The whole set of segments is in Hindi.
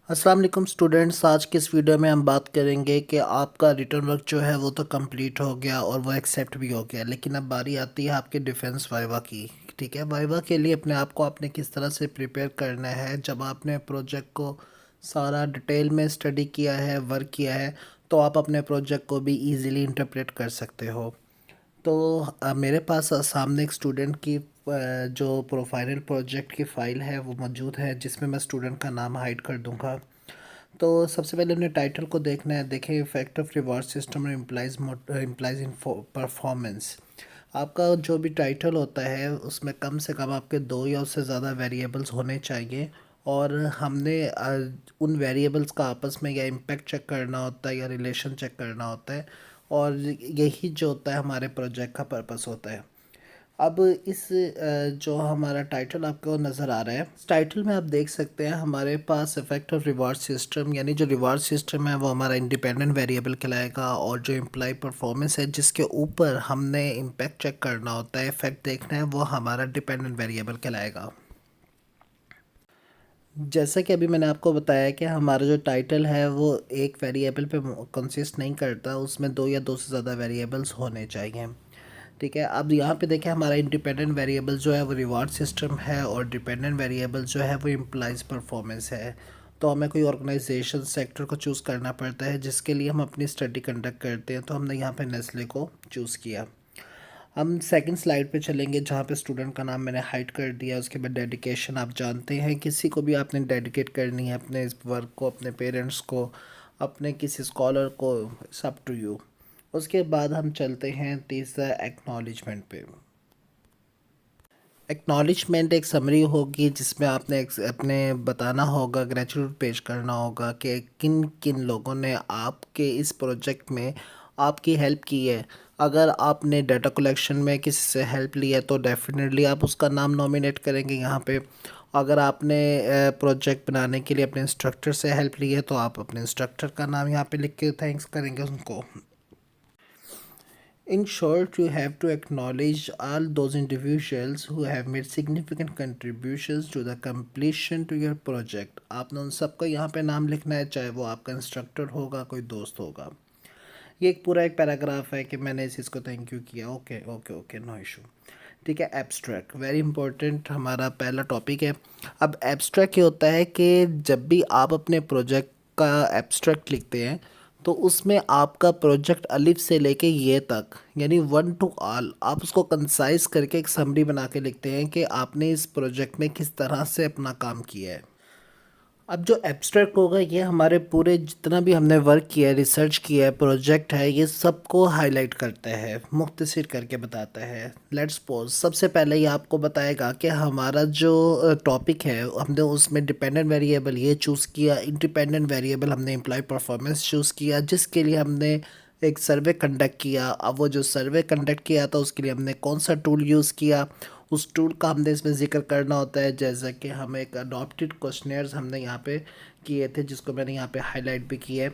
अस्सलाम वालेकुम स्टूडेंट्स। आज के इस वीडियो में हम बात करेंगे कि आपका रिटर्न वर्क जो है वो तो कंप्लीट हो गया और वो एक्सेप्ट भी हो गया, लेकिन अब बारी आती है आपके डिफेंस वाइवा की। ठीक है, वाइवा के लिए अपने आप को आपने किस तरह से प्रिपेयर करना है। जब आपने प्रोजेक्ट को सारा डिटेल में स्टडी किया है, वर्क किया है, तो आप अपने प्रोजेक्ट को भी ईज़िली इंटरप्रेट कर सकते हो। तो मेरे पास सामने एक स्टूडेंट की जो प्रोफाइनल प्रोजेक्ट की फ़ाइल है वो मौजूद है, जिसमें मैं स्टूडेंट का नाम हाइड कर दूंगा। तो सबसे पहले अपने टाइटल को देखना है। देखें, effect of reward system implies in performance. आपका जो भी टाइटल होता है उसमें कम से कम आपके दो या उससे ज़्यादा वेरिएबल्स होने चाहिए, और हमने उन वेरिएबल्स का आपस में या इम्पेक्ट चेक करना होता है या रिलेशन चेक करना होता है, और यही जो होता है हमारे प्रोजेक्ट का पर्पस होता है। अब इस जो हमारा टाइटल आपको नज़र आ रहा है, इस टाइटल में आप देख सकते हैं हमारे पास इफेक्ट ऑफ रिवार्ड सिस्टम, यानी जो रिवार्ड सिस्टम है वो हमारा इंडिपेंडेंट वेरिएबल कहलाएगा, और जो इम्प्लाई परफॉर्मेंस है जिसके ऊपर हमने इम्पैक्ट चेक करना होता है, इफेक्ट देखना है, वो हमारा डिपेंडेंट वेरिएबल कहलाएगा। जैसा कि अभी मैंने आपको बताया कि हमारा जो टाइटल है वो एक वेरिएबल पे कंसिस्ट नहीं करता, उसमें दो या दो से ज़्यादा वेरिएबल्स होने चाहिए। ठीक है, अब यहाँ पे देखें हमारा इंडिपेंडेंट वेरिएबल जो है वो रिवार्ड सिस्टम है, और डिपेंडेंट वेरिएबल जो है वो इम्प्लाइज परफॉर्मेंस है। तो हमें कोई ऑर्गेनाइजेशन सेक्टर को चूज़ करना पड़ता है जिसके लिए हम अपनी स्टडी कंडक्ट करते हैं, तो हमने यहाँ पे नेस्ले को चूज़ किया। हम सेकंड स्लाइड पे चलेंगे जहाँ पे स्टूडेंट का नाम मैंने हाइड कर दिया। उसके बाद डेडिकेशन, आप जानते हैं किसी को भी आपने डेडिकेट करनी है अपने इस वर्क को, अपने पेरेंट्स को, अपने किसी स्कॉलर को, इट्स अप टू यू। उसके बाद हम चलते हैं तीसरा एक्नॉलेजमेंट पे। एक्नॉलेजमेंट एक समरी होगी जिसमें आपने अपने बताना होगा, ग्रेचुइट पेश करना होगा कि किन किन लोगों ने आपके इस प्रोजेक्ट में आपकी हेल्प की है। अगर आपने डाटा कलेक्शन में किसी से हेल्प ली है तो डेफिनेटली आप उसका नाम नॉमिनेट करेंगे यहाँ पे। अगर आपने प्रोजेक्ट बनाने के लिए अपने इंस्ट्रक्टर से हेल्प ली है तो आप अपने इंस्ट्रक्टर का नाम यहाँ पे लिख के थैंक्स करेंगे उनको। In short, you have to acknowledge all those individuals who have made significant contributions to the completion to your project. आपने उन सबका यहाँ पे नाम लिखना है, चाहे वो आपका इंस्ट्रक्टर होगा, कोई दोस्त होगा। ये एक पूरा एक पैराग्राफ है कि मैंने इस चीज़ को थैंक यू किया। Okay okay okay, no issue. ठीक है, एब्स्ट्रैक्ट वेरी इंपॉर्टेंट हमारा पहला टॉपिक है। अब एब्स्ट्रैक्ट ये होता है कि जब भी आप अपने प्रोजेक्ट का एब्स्ट्रैक्ट लिखते हैं तो उसमें आपका प्रोजेक्ट अलिफ से लेके ये तक, यानी वन टू ऑल, आप उसको कंसाइज करके एक समरी बना के लिखते हैं कि आपने इस प्रोजेक्ट में किस तरह से अपना काम किया है। अब जो एब्स्ट्रैक्ट होगा ये हमारे पूरे जितना भी हमने वर्क किया है, रिसर्च किया है, प्रोजेक्ट है, ये सबको हाईलाइट करता है, मुख्तसर करके बताता है। लेट्स सपोज सबसे पहले ये आपको बताएगा कि हमारा जो टॉपिक है हमने उसमें डिपेंडेंट वेरिएबल ये चूज़ किया, इंडिपेंडेंट वेरिएबल हमने एम्प्लॉय परफॉर्मेंस चूज़ किया, जिसके लिए हमने एक सर्वे कंडक्ट किया। अब वो जो सर्वे कंडक्ट किया था उसके लिए हमने कौन सा टूल यूज़ किया, उस टूल का हमने इसमें ज़िक्र करना होता है। जैसा कि हम एक अडॉप्टेड क्वेश्चनेयर्स हमने यहाँ पे किए थे, जिसको मैंने यहाँ पे हाईलाइट भी किया है।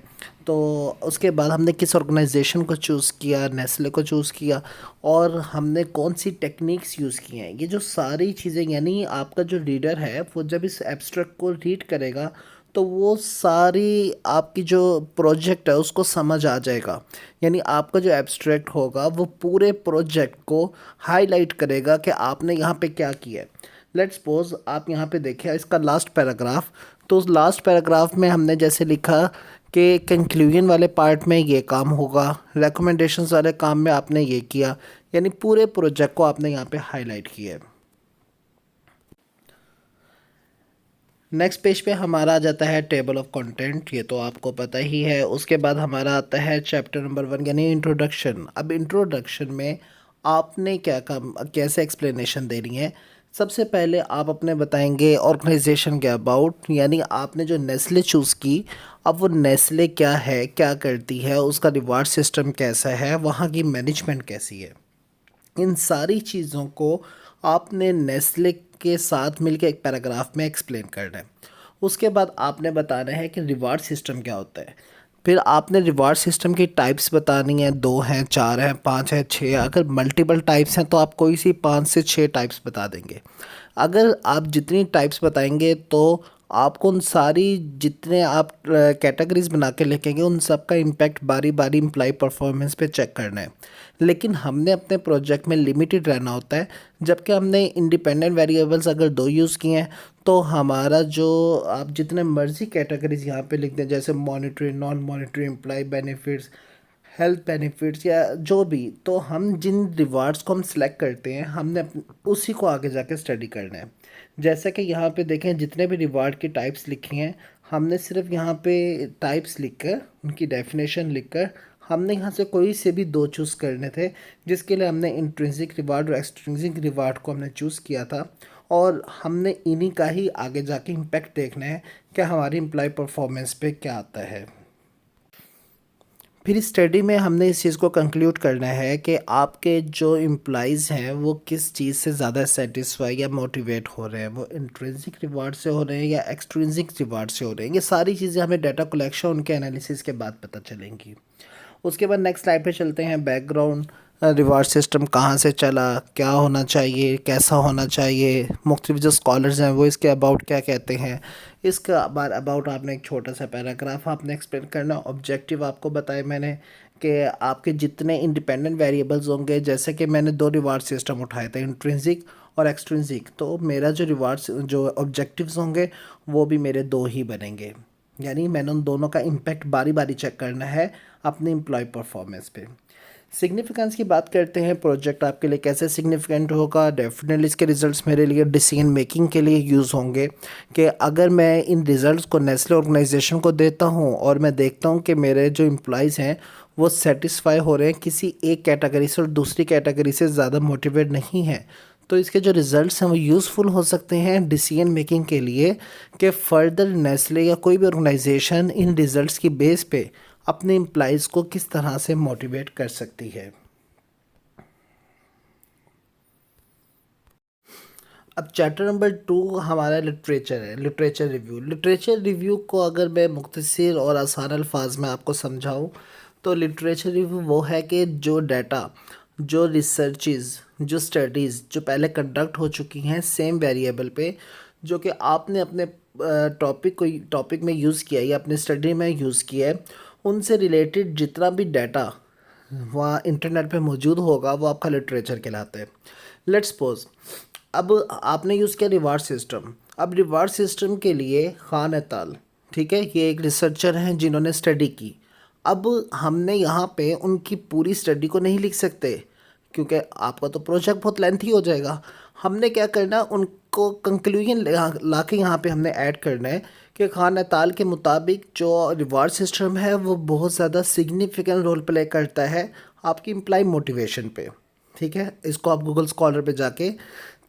तो उसके बाद हमने किस ऑर्गेनाइजेशन को चूज़ किया, नेस्ले को चूज़ किया, और हमने कौन सी टेक्निक्स यूज़ की हैं। ये जो सारी चीज़ें, यानी आपका जो रीडर है वो जब इस एब्स्ट्रैक्ट को रीड करेगा तो वो सारी आपकी जो प्रोजेक्ट है उसको समझ आ जाएगा। यानी आपका जो एब्स्ट्रैक्ट होगा वो पूरे प्रोजेक्ट को हाईलाइट करेगा कि आपने यहाँ पे क्या किया है। लेट्स सपोज आप यहाँ पे देखें इसका लास्ट पैराग्राफ। तो उस लास्ट पैराग्राफ में हमने जैसे लिखा कि कंक्लूजन वाले पार्ट में ये काम होगा, रिकमेंडेशंस वाले काम में आपने ये किया, यानी पूरे प्रोजेक्ट को आपने यहाँ पे हाईलाइट किया है। नेक्स्ट पेज पे हमारा आ जाता है टेबल ऑफ कंटेंट, ये तो आपको पता ही है। उसके बाद हमारा आता है चैप्टर नंबर 1 यानी इंट्रोडक्शन। अब इंट्रोडक्शन में आपने क्या काम, कैसे एक्सप्लेनेशन देनी है। सबसे पहले आप अपने बताएंगे ऑर्गेनाइजेशन के अबाउट, यानी आपने जो नेस्ले चूज़ की, अब वो नेस्ले क्या है, क्या करती है, उसका रिवार्ड सिस्टम कैसा है, वहाँ की मैनेजमेंट कैसी है। इन सारी चीज़ों को आपने नेस्ले के साथ मिलकर एक पैराग्राफ में एक्सप्लेन करना है। उसके बाद आपने बताना है कि रिवार्ड सिस्टम क्या होता है। फिर आपने रिवार्ड सिस्टम की टाइप्स बतानी है, 2 हैं, 4 हैं, 5 हैं, 6। अगर मल्टीपल टाइप्स हैं तो आप कोई सी 5 से 6 टाइप्स बता देंगे। अगर आप जितनी टाइप्स बताएंगे तो आपको उन सारी जितने आप कैटेगरीज बना के लिखेंगे उन सब का इम्पैक्ट बारी बारी इम्प्लाई परफॉर्मेंस पे चेक करना है। लेकिन हमने अपने प्रोजेक्ट में लिमिटेड रहना होता है। जबकि हमने इंडिपेंडेंट वेरिएबल्स अगर 2 यूज़ किए हैं तो हमारा जो आप जितने मर्जी कैटेगरीज यहाँ पे लिख दें, जैसे monetary, non monetary, employ benefits, health benefits या जो भी, तो हम जिन रिवार्ड्स को हम सिलेक्ट करते हैं हमने उसी को आगे जाके स्टडी करना है। जैसा कि यहाँ पे देखें जितने भी रिवार्ड की टाइप्स लिखी हैं हमने सिर्फ यहाँ पे टाइप्स लिखकर उनकी डेफिनेशन लिखकर हमने यहाँ से कोई से भी 2 चूज़ करने थे, जिसके लिए हमने इंट्रिंसिक रिवार्ड और एक्सट्रिंसिक रिवार्ड को हमने चूज़ किया था। और हमने इन्हीं का ही आगे जाके इम्पैक्ट देखना है कि हमारी एम्प्लॉय परफॉर्मेंस पे क्या आता है। फिर स्टडी में हमने इस चीज़ को कंक्लूड करना है कि आपके जो एम्प्लॉइज़ हैं वो किस चीज़ से ज़्यादा सेटिस्फाई या मोटिवेट हो रहे हैं, वो इंट्रिंसिक रिवार्ड से हो रहे हैं या एक्सट्रिंसिक रिवार्ड से हो रहे हैं। ये सारी चीज़ें हमें डाटा कलेक्शन उनके एनालिसिस के बाद पता चलेंगी। उसके बाद नेक्स्ट स्लाइड पे चलते हैं। बैकग्राउंड रिवार्ड सिस्टम कहाँ से चला, क्या होना चाहिए, कैसा होना चाहिए, मुख्तलिफ जो स्कॉलर्स हैं वो इसके अबाउट क्या कहते हैं। इसका बार अबाउट आपने एक छोटा सा पैराग्राफ आपने एक्सप्लेन करना। ऑब्जेक्टिव आपको बताए मैंने कि आपके जितने इंडिपेंडेंट वेरिएबल्स होंगे, जैसे कि मैंने 2 रिवार्ड सिस्टम उठाए थे, इंट्रिंसिक और एक्सट्रिंसिक, तो मेरा जो रिवार्ड्स जो ऑब्जेक्टिव्स होंगे वो भी मेरे 2 ही बनेंगे। यानी मैंने उन दोनों का इम्पैक्ट बारी बारी चेक करना है अपनी एम्प्लॉय परफॉर्मेंस पे। सिग्निफिकेंस की बात करते हैं, प्रोजेक्ट आपके लिए कैसे सिग्निफिकेंट होगा। डेफिनेटली इसके रिजल्ट्स मेरे लिए डिसीजन मेकिंग के लिए यूज़ होंगे कि अगर मैं इन रिजल्ट्स को नेस्ले ऑर्गेनाइजेशन को देता हूं और मैं देखता हूं कि मेरे जो एम्प्लॉयज़ हैं वो सेटिस्फाई हो रहे हैं किसी एक कैटेगरी से और दूसरी कैटेगरी से ज़्यादा मोटिवेट नहीं है, तो इसके जो रिज़ल्ट्स हैं वो यूज़फुल हो सकते हैं डिसीजन मेकिंग के लिए कि फ़र्दर नेस्ले या कोई भी ऑर्गेनाइजेशन इन रिज़ल्ट्स की बेस पे अपने एम्प्लॉइज़ को किस तरह से मोटिवेट कर सकती है। अब चैप्टर नंबर 2 हमारा लिटरेचर है, लिटरेचर रिव्यू। लिटरेचर रिव्यू को अगर मैं मुख्तसर और आसान अल्फाज में आपको समझाऊँ तो लिटरेचर रिव्यू वो है कि जो डाटा, जो रिसर्चेज, जो स्टडीज़ जो पहले कंडक्ट हो चुकी हैं सेम वेरिएबल पे, जो कि आपने अपने टॉपिक में यूज़ किया है या अपने स्टडी में यूज़ किया है, उनसे रिलेटेड जितना भी डाटा वहाँ इंटरनेट पे मौजूद होगा वो आपका लिटरेचर कहलाता है। लेट्स सपोज अब आपने यूज़ किया रिवार्ड सिस्टम। अब रिवार्ड सिस्टम के लिए खान et al, ठीक है, ये एक रिसर्चर हैं जिन्होंने स्टडी की। अब हमने यहाँ पे उनकी पूरी स्टडी को नहीं लिख सकते क्योंकि आपका तो प्रोजेक्ट बहुत लेंथी हो जाएगा। हमने क्या करना, उनको कंक्लूजन ला के यहाँ पे हमने ऐड करना है कि खान et al के मुताबिक जो रिवार्ड सिस्टम है वो बहुत ज़्यादा सिग्निफिकेंट रोल प्ले करता है आपकी एम्प्लॉय मोटिवेशन पे। ठीक है, इसको आप गूगल स्कॉलर पे जाके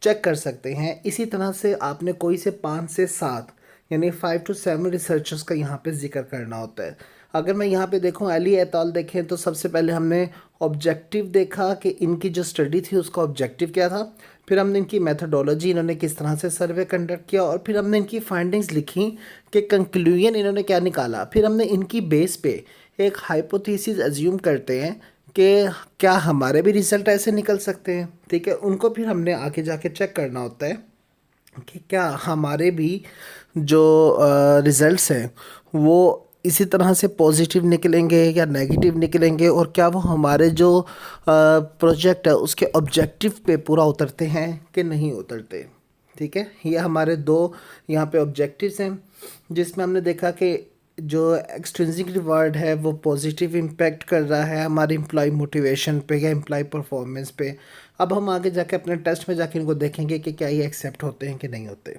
चेक कर सकते हैं। इसी तरह से आपने कोई से 5 से 7 यानी 5 to 7 रिसर्चर्स का यहाँ पे जिक्र करना होता है। अगर मैं यहाँ पे देखूँ एली et al देखें तो सबसे पहले हमने ऑब्जेक्टिव देखा कि इनकी जो स्टडी थी उसका ऑब्जेक्टिव क्या था, फिर हमने इनकी मेथडोलॉजी, इन्होंने किस तरह से सर्वे कंडक्ट किया, और फिर हमने इनकी फाइंडिंग्स लिखी कि कंक्लूजन इन्होंने क्या निकाला। फिर हमने इनकी बेस पे एक हाइपोथेसिस एज्यूम करते हैं कि क्या हमारे भी रिज़ल्ट ऐसे निकल सकते हैं। ठीक है, उनको फिर हमने आगे जाके चेक करना होता है कि क्या हमारे भी जो रिज़ल्ट्स हैं वो इसी तरह से पॉजिटिव निकलेंगे या नेगेटिव निकलेंगे, और क्या वो हमारे जो प्रोजेक्ट है उसके ऑब्जेक्टिव पे पूरा उतरते हैं कि नहीं उतरते। ठीक है, ये हमारे 2 यहाँ पे ऑब्जेक्टिव्स हैं जिसमें हमने देखा कि जो एक्सट्रिंसिक रिवार्ड है वो पॉजिटिव इम्पैक्ट कर रहा है हमारी एम्प्लॉय मोटिवेशन पे या एम्प्लॉय परफॉर्मेंस पे। अब हम आगे जाके अपने टेस्ट में जाके इनको देखेंगे कि क्या ये एक्सेप्ट होते हैं कि नहीं होते।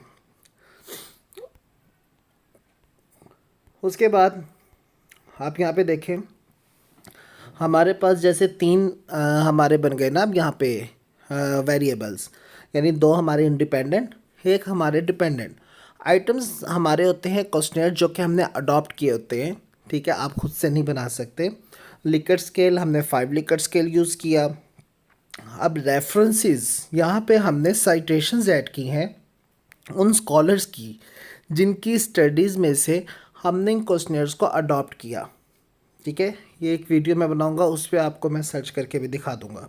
उसके बाद आप यहाँ पे देखें हमारे पास जैसे 3 हमारे बन गए ना अब यहाँ पे वेरिएबल्स, यानी 2 हमारे इंडिपेंडेंट, एक हमारे डिपेंडेंट। आइटम्स हमारे होते हैं क्वेश्चनर जो कि हमने अडॉप्ट किए होते हैं। ठीक है, आप खुद से नहीं बना सकते। लिकर्ट स्केल हमने 5 लिकर्ट स्केल यूज़ किया। अब रेफरेंसेस यहाँ पे हमने साइटेशंस ऐड की हैं उन स्कॉलर्स की जिनकी स्टडीज़ में से हमने इन क्वेश्चनर्स को अडॉप्ट किया। ठीक है, ये एक वीडियो मैं बनाऊंगा उस पर आपको मैं सर्च करके भी दिखा दूंगा।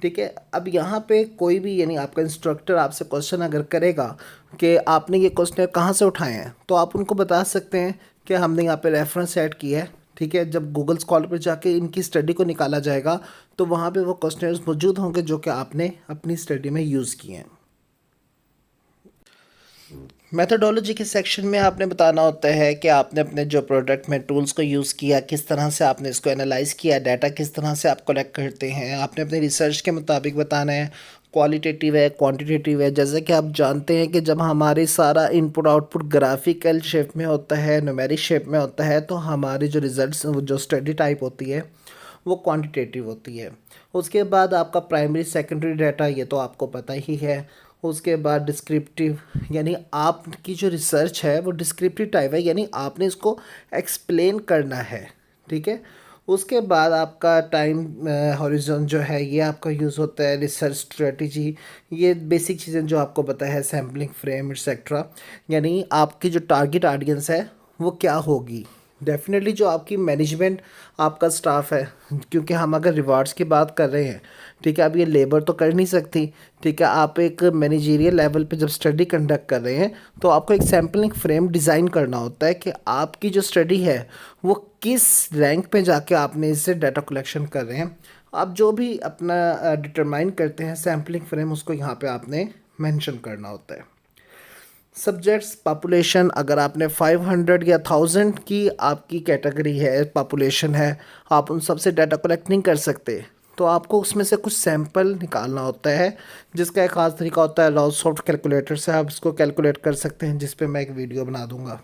ठीक है। अब यहाँ पे कोई भी यानी आपका इंस्ट्रक्टर आपसे क्वेश्चन अगर करेगा कि आपने ये क्वेश्चन कहाँ से उठाए हैं, तो आप उनको बता सकते हैं कि हमने यहाँ पे रेफरेंस ऐड किया है। ठीक है, जब गूगल स्कॉलर पर जाके इनकी स्टडी को निकाला जाएगा तो वहाँ पे वो क्वेश्चन मौजूद होंगे जो कि आपने अपनी स्टडी में यूज़ किए हैं। मेथोडोलॉजी के सेक्शन में आपने बताना होता है कि आपने अपने जो प्रोडक्ट में टूल्स को यूज़ किया, किस तरह से आपने इसको एनालाइज किया, डाटा किस तरह से आप कलेक्ट करते हैं, आपने अपने रिसर्च के मुताबिक बताना है। क्वालिटेटिव है, क्वांटिटेटिव है। जैसे कि आप जानते हैं कि जब हमारे सारा इनपुट आउटपुट ग्राफिकल शेप में होता है, न्यूमेरिक शेप में होता है, तो हमारी जो रिजल्ट्स जो स्टडी टाइप होती है वो क्वांटिटेटिव होती है। उसके बाद आपका प्राइमरी सेकेंडरी डाटा, ये तो आपको पता ही है। उसके बाद डिस्क्रिप्टिव, यानी आपकी जो रिसर्च है वो डिस्क्रिप्टिव टाइप है, यानी आपने इसको एक्सप्लेन करना है। ठीक है। उसके बाद आपका टाइम हॉरिजॉन जो है ये आपका यूज़ होता है। रिसर्च स्ट्रेटजी, ये बेसिक चीज़ें जो आपको पता है, सैम्पलिंग फ्रेम एक्सेट्रा, यानी आपकी जो टारगेट ऑडियंस है वो क्या होगी। डेफिनेटली जो आपकी मैनेजमेंट आपका स्टाफ है, क्योंकि हम अगर रिवार्ड्स की बात कर रहे हैं, ठीक है, अब ये लेबर तो कर नहीं सकती। ठीक है, आप एक मैनेजरियल लेवल पे जब स्टडी कंडक्ट कर रहे हैं तो आपको एक सैम्पलिंग फ्रेम डिज़ाइन करना होता है कि आपकी जो स्टडी है वो किस रैंक पे जाके आपने इससे डाटा कलेक्शन कर रहे हैं। आप जो भी अपना डिटरमाइन करते हैं सैम्पलिंग फ्रेम, उसको यहाँ पे आपने मेंशन करना होता है। सब्जेक्ट्स, पॉपुलेशन, अगर आपने 500 या 1000 की आपकी कैटेगरी है, पॉपुलेशन है, आप उन सब से डाटा कलेक्ट नहीं कर सकते, तो आपको उसमें से कुछ सैंपल निकालना होता है, जिसका एक ख़ास तरीका होता है। राउस सॉफ्ट कैलकुलेटर से आप इसको कैलकुलेट कर सकते हैं, जिस पे मैं एक वीडियो बना दूंगा।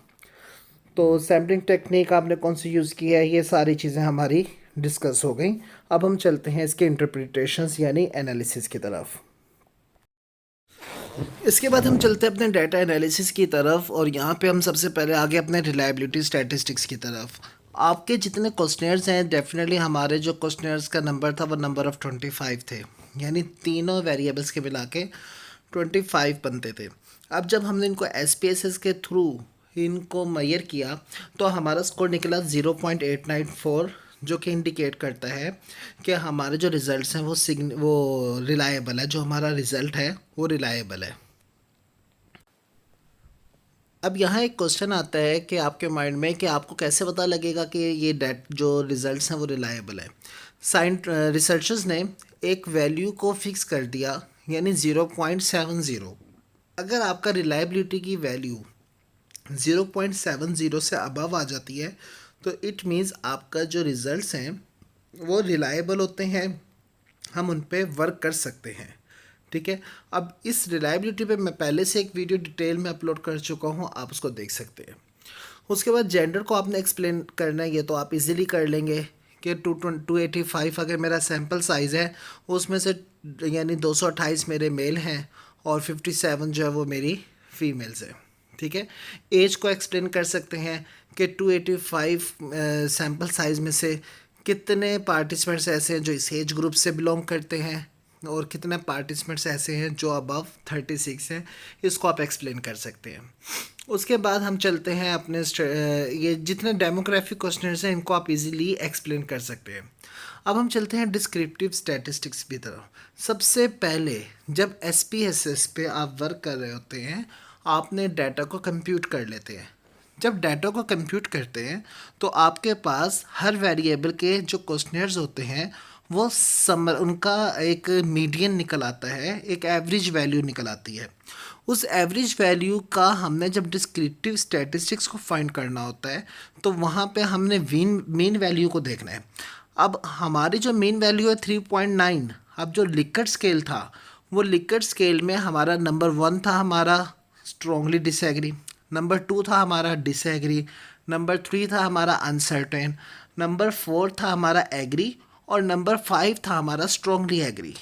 तो सैम्पलिंग टेक्निक आपने कौन सी यूज़ की है, ये सारी चीज़ें हमारी डिस्कस हो गई। अब हम चलते हैं इसके इंटरप्रिटेशंस यानी एनालिसिस की तरफ। इसके बाद हम चलते हैं अपने डाटा एनालिसिस की तरफ, और यहाँ पे हम सबसे पहले आगे अपने रिलायबिलिटी स्टैटिस्टिक्स की तरफ। आपके जितने क्वेश्चनर्स हैं, डेफिनेटली हमारे जो क्वेश्चनर्स का नंबर था वो नंबर ऑफ़ 25 थे, यानी तीनों वेरिएबल्स के मिला के 25 बनते थे। अब जब हमने इनको SPSS के थ्रू इनको मेजर किया तो हमारा स्कोर निकला 0.894, जो कि इंडिकेट करता है कि हमारे जो रिज़ल्ट्स हैं वो रिलायबल है, जो हमारा रिज़ल्ट है वो रिलायबल है। अब यहाँ एक क्वेश्चन आता है कि आपके माइंड में कि आपको कैसे पता लगेगा कि ये डेट जो रिज़ल्ट्स हैं वो रिलायबल है। रिसर्चर्स ने एक वैल्यू को फिक्स कर दिया, यानी 0.70। अगर आपका रिलायबिलिटी की वैल्यू 0.70 से अबव आ जाती है तो इट मीन्स आपका जो रिज़ल्ट्स हैं वो रिलायबल होते हैं, हम उन पे वर्क कर सकते हैं। ठीक है। अब इस रिलायबिलिटी पे मैं पहले से एक वीडियो डिटेल में अपलोड कर चुका हूँ, आप उसको देख सकते हैं। उसके बाद जेंडर को आपने एक्सप्लेन करना है, ये तो आप इजीली कर लेंगे कि 285 अगर मेरा सैम्पल साइज़ है उसमें से यानी 228 मेरे मेल हैं और 57 जो है वो मेरी फीमेल्स है। ठीक है। एज को एक्सप्लेन कर सकते हैं कि 285 सैम्पल साइज़ में से कितने पार्टिसिपेंट्स ऐसे हैं जो इस एज ग्रुप से बिलोंग करते हैं और कितने पार्टिसिपेंट्स ऐसे हैं जो अबव 36 हैं, इसको आप एक्सप्लेन कर सकते हैं। उसके बाद हम चलते हैं अपने ये जितने डेमोग्राफिक क्वेश्चंस हैं इनको आप इजीली एक्सप्लेन कर सकते हैं। अब हम चलते हैं डिस्क्रिप्टिव स्टैटिस्टिक्स की तरफ। सबसे पहले जब SPSS पे आप वर्क कर रहे होते हैं, आपने डाटा को कंप्यूट कर लेते हैं। जब डाटा को कंप्यूट करते हैं तो आपके पास हर वेरिएबल के जो क्वेश्चनर्स होते हैं वो उनका एक मीडियन निकल आता है, एक एवरेज वैल्यू निकल आती है। उस एवरेज वैल्यू का हमने जब डिस्क्रिप्टिव स्टैटिस्टिक्स को फाइंड करना होता है तो वहाँ पे हमने मीन वैल्यू को देखना है। अब हमारी जो मीन वैल्यू है 3.9, अब जो लिकर्ट स्केल था वो लिकर्ट स्केल में हमारा नंबर 1 था हमारा स्ट्रॉन्गली डिसएग्री, नंबर 2 था हमारा डिसएग्री, नंबर 3 था हमारा अनसर्टेन, नंबर 4 था हमारा एग्री और नंबर 5 था हमारा स्ट्रॉन्गली एग्री।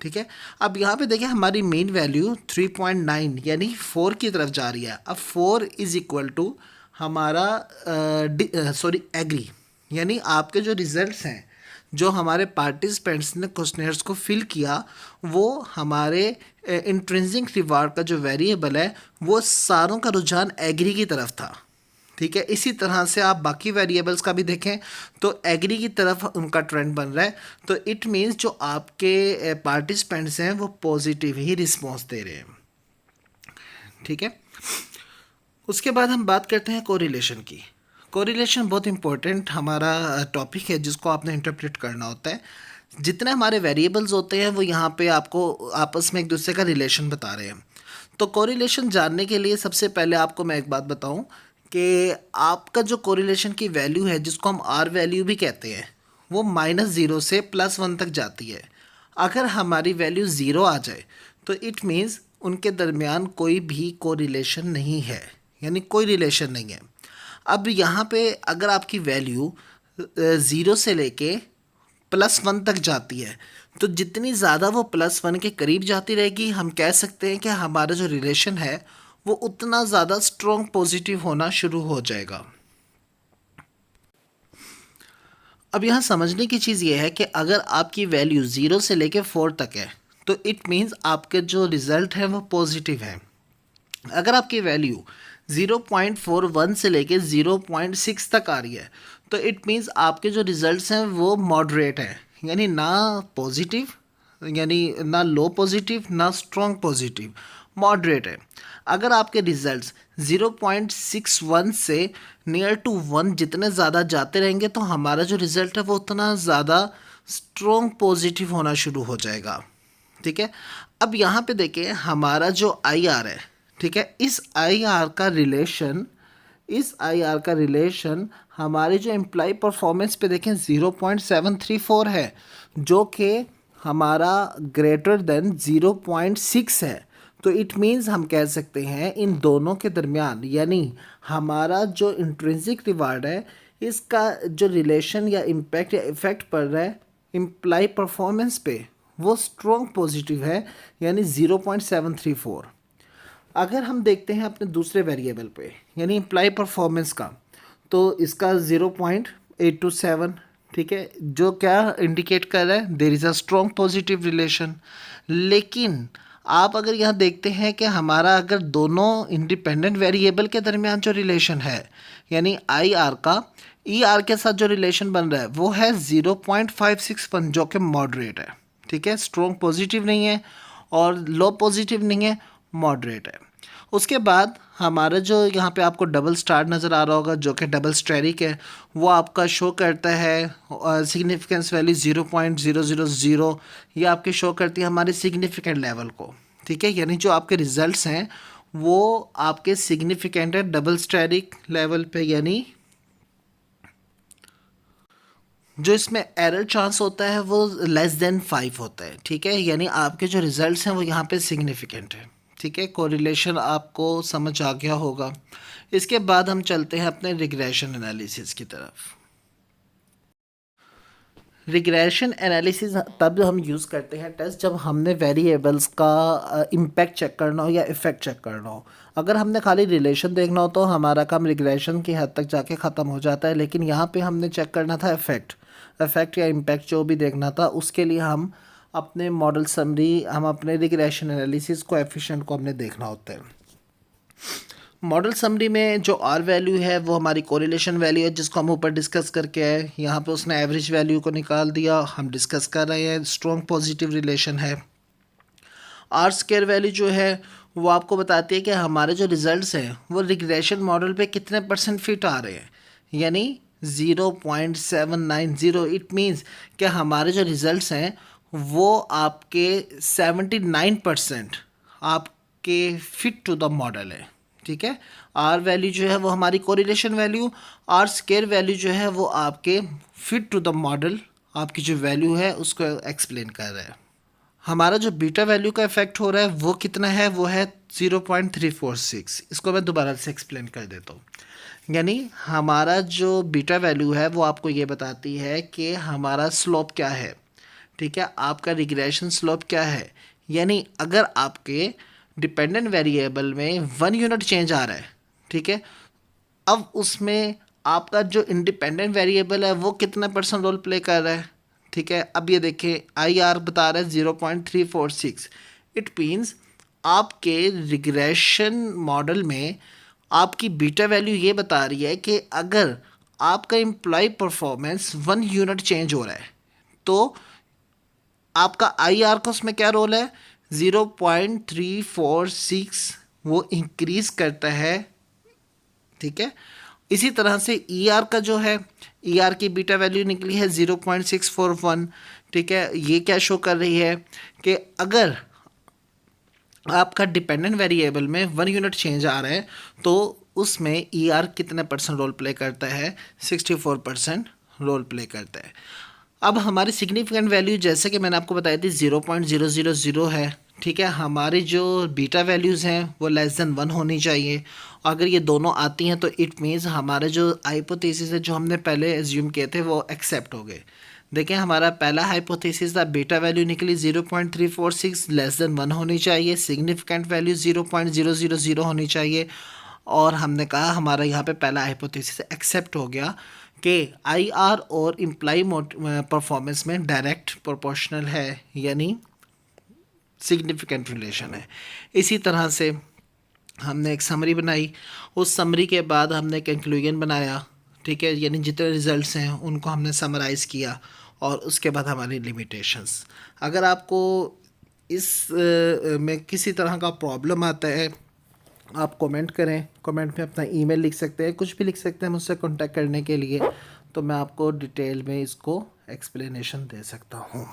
ठीक है। अब यहाँ पे देखिए हमारी मेन वैल्यू 3.9 यानी 4 की तरफ जा रही है। अब 4 इज इक्वल टू हमारा एग्री, यानी आपके जो रिजल्ट्स हैं, जो हमारे पार्टिसिपेंट्स ने क्वेश्चनर्स को फिल किया, वो हमारे इंट्रिंसिक रिवार्ड का जो वेरिएबल है वो सारों का रुझान एग्री की तरफ था। ठीक है। इसी तरह से आप बाकी वेरिएबल्स का भी देखें तो एग्री की तरफ उनका ट्रेंड बन रहा है, तो इट मीन्स जो आपके पार्टिसिपेंट्स हैं वो पॉजिटिव ही रिस्पॉन्स दे रहे हैं। ठीक है। उसके बाद हम बात करते हैं कोरिलेशन की। कोरिलेशन बहुत इंपॉर्टेंट हमारा टॉपिक है जिसको आपने इंटरप्रेट करना होता है। जितने हमारे वेरिएबल्स होते हैं वो यहाँ पे आपको आपस में एक दूसरे का रिलेशन बता रहे हैं। तो कोरिलेशन जानने के लिए सबसे पहले आपको मैं एक बात बताऊं कि आपका जो कोरिलेशन की वैल्यू है जिसको हम आर वैल्यू भी कहते हैं वो -0 से +1 तक जाती है। अगर हमारी वैल्यू ज़ीरो आ जाए तो इट मीन्स उनके दरमियान कोई भी कोरिलेशन नहीं है, यानी कोई रिलेशन नहीं है। अब यहाँ पे अगर आपकी वैल्यू ज़ीरो से लेके +1 तक जाती है तो जितनी ज़्यादा वो +1 के करीब जाती रहेगी हम कह सकते हैं कि हमारा जो रिलेशन है वो उतना ज़्यादा स्ट्रॉन्ग पॉजिटिव होना शुरू हो जाएगा। अब यहाँ समझने की चीज़ ये है कि अगर आपकी वैल्यू 0 से लेके 4 तक है तो इट मीन्स आपके जो रिज़ल्ट है वो पॉजिटिव है। अगर आपकी वैल्यू 0.41 से लेके 0.6 तक आ रही है तो इट मीन्स आपके जो रिजल्ट्स हैं वो मॉडरेट हैं, यानी ना पॉजिटिव, यानी ना लो पॉजिटिव ना स्ट्रॉन्ग पॉजिटिव, मॉडरेट है। अगर आपके रिजल्ट्स 0.61 से नियर टू 1 जितने ज़्यादा जाते रहेंगे तो हमारा जो रिज़ल्ट है वो उतना ज़्यादा स्ट्रॉन्ग पॉजिटिव होना शुरू हो जाएगा। ठीक है। अब यहाँ पे देखें हमारा जो आई आर है, ठीक है, इस आई आर का रिलेशन हमारे जो एम्प्लॉय परफॉर्मेंस पे देखें 0.734 है, जो कि हमारा ग्रेटर देन 0.6 है। तो इट मीन्स हम कह सकते हैं इन दोनों के दरमियान, यानी हमारा जो इंट्रिंसिक रिवार्ड है इसका जो रिलेशन या इम्पैक्ट या इफ़ेक्ट पड़ रहा है एम्प्लॉय परफॉर्मेंस पे वो स्ट्रॉन्ग पॉजिटिव है, यानी 0.734। अगर हम देखते हैं अपने दूसरे वेरिएबल पे यानी एम्प्लॉय परफॉर्मेंस का, तो इसका 0.827, ठीक है, जो क्या इंडिकेट कर रहा है there is a strong positive relation. लेकिन आप अगर यहाँ देखते हैं कि हमारा अगर दोनों इंडिपेंडेंट वेरिएबल के दरमियान जो रिलेशन है यानी आई आर का ई आर के साथ जो रिलेशन बन रहा है वो है 0.561, जो कि मॉडरेट है। ठीक है, स्ट्रॉन्ग पॉजिटिव नहीं है और लो पॉजिटिव नहीं है, मॉडरेट है। उसके बाद हमारा जो यहाँ पे आपको डबल स्टार नज़र आ रहा होगा जो कि डबल स्टेरिक है, वो आपका शो करता है सिग्निफिकेंस वैल्यू 0.000, ये आपके शो करती है हमारे सिग्निफिकेंट लेवल को। ठीक है, यानी जो आपके रिजल्ट्स हैं वो आपके सिग्निफिकेंट है डबल स्टेरिक लेवल पे, यानी जो इसमें एरर चांस होता है वो लेस देन 5 होता है। ठीक है, यानी आपके जो रिजल्ट्स हैं वो यहाँ पे सिग्निफिकेंट है। ठीक है, कोरिलेशन आपको समझ आ गया होगा। इसके बाद हम चलते हैं अपने रिग्रेशन एनालिसिस की तरफ। रिग्रेशन एनालिसिस तब हम यूज़ करते हैं टेस्ट जब हमने वेरिएबल्स का इम्पैक्ट चेक करना हो या इफ़ेक्ट चेक करना हो। अगर हमने खाली रिलेशन देखना हो तो हमारा काम रिग्रेशन की हद तक जाके ख़त्म हो जाता है, लेकिन यहाँ पे हमने चेक करना था इफ़ेक्ट या इम्पैक्ट जो भी देखना था, उसके लिए हम अपने मॉडल समरी, हम अपने रिग्रेशन एनालिसिस को एफिशिएंट को हमने देखना होता है। मॉडल समरी में जो आर वैल्यू है वो हमारी कोरिलेशन वैल्यू है जिसको हम ऊपर डिस्कस करके आए। यहाँ पे उसने एवरेज वैल्यू को निकाल दिया, हम डिस्कस कर रहे हैं स्ट्रॉन्ग पॉजिटिव रिलेशन है। आर स्क्वायर वैल्यू जो है वो आपको बताती है कि हमारे जो रिजल्ट्स हैं वो रिग्रेशन मॉडल पे कितने % फिट आ रहे हैं, यानी 0.790। इट मीन्स कि हमारे जो रिजल्ट्स हैं वो आपके 79% आपके फिट टू द मॉडल है। ठीक है, आर वैल्यू जो है वो हमारी correlation value, R square value जो है वो आपके फिट टू द मॉडल आपकी जो वैल्यू है उसको एक्सप्लेन कर रहा है। हमारा जो बीटा वैल्यू का इफेक्ट हो रहा है वो कितना है, वो है 0.346। इसको मैं दोबारा से एक्सप्लेन कर देता हूँ। यानी हमारा जो बीटा वैल्यू है वो आपको ये बताती है कि हमारा स्लोप क्या है। ठीक है, आपका रिग्रेशन स्लोप क्या है, यानी अगर आपके डिपेंडेंट वेरिएबल में 1 यूनिट चेंज आ रहा है, ठीक है, अब उसमें आपका जो इंडिपेंडेंट वेरिएबल है वो कितना % रोल प्ले कर रहा है। ठीक है, अब ये देखें आई आर बता रहा है 0.346। इट मीन्स आपके रिग्रेशन मॉडल में आपकी बीटा वैल्यू ये बता रही है कि अगर आपका एम्प्लॉय परफॉर्मेंस 1 यूनिट चेंज हो रहा है तो आपका आई आर का उसमें क्या रोल है, 0.346 वो इंक्रीज करता है। ठीक है, इसी तरह से ई आर का जो है, ई आर की बीटा वैल्यू निकली है 0.641। ठीक है, ये क्या शो कर रही है कि अगर आपका डिपेंडेंट वेरिएबल में 1 यूनिट चेंज आ रहा है तो उसमें ई आर कितने परसेंट रोल प्ले करता है, 64% रोल प्ले करता है। अब हमारी सिग्निफिकेंट वैल्यू जैसे कि मैंने आपको बताई थी 0.000 है। ठीक है, हमारी जो बीटा वैल्यूज़ हैं वो <1 होनी चाहिए। अगर ये दोनों आती हैं तो इट मीन्स हमारे जो हाइपोथेसिस है जो हमने पहले एज्यूम किए थे वो एक्सेप्ट हो गए। देखिए, हमारा पहला हाइपोथेसिस था, बीटा वैल्यू निकली 0.346 <1 होनी चाहिए, सिग्निफिकेंट वैल्यू 0.000 होनी चाहिए। और हमने कहा हमारा यहाँ पे पहला हाइपोथेसिस एक्सेप्ट हो गया कि आई आर और इम्प्लाई परफॉर्मेंस में डायरेक्ट प्रोपोर्शनल है, यानी सिग्निफिकेंट रिलेशन है। इसी तरह से हमने एक समरी बनाई, उस समरी के बाद हमने कंक्लूजन बनाया। ठीक है, यानी जितने रिजल्ट्स हैं उनको हमने समराइज़ किया और उसके बाद हमारी लिमिटेशंस। अगर आपको इस में किसी तरह का प्रॉब्लम आता है आप कमेंट करें, कमेंट में अपना ईमेल लिख सकते हैं, कुछ भी लिख सकते हैं मुझसे कांटेक्ट करने के लिए, तो मैं आपको डिटेल में इसको एक्सप्लेनेशन दे सकता हूँ।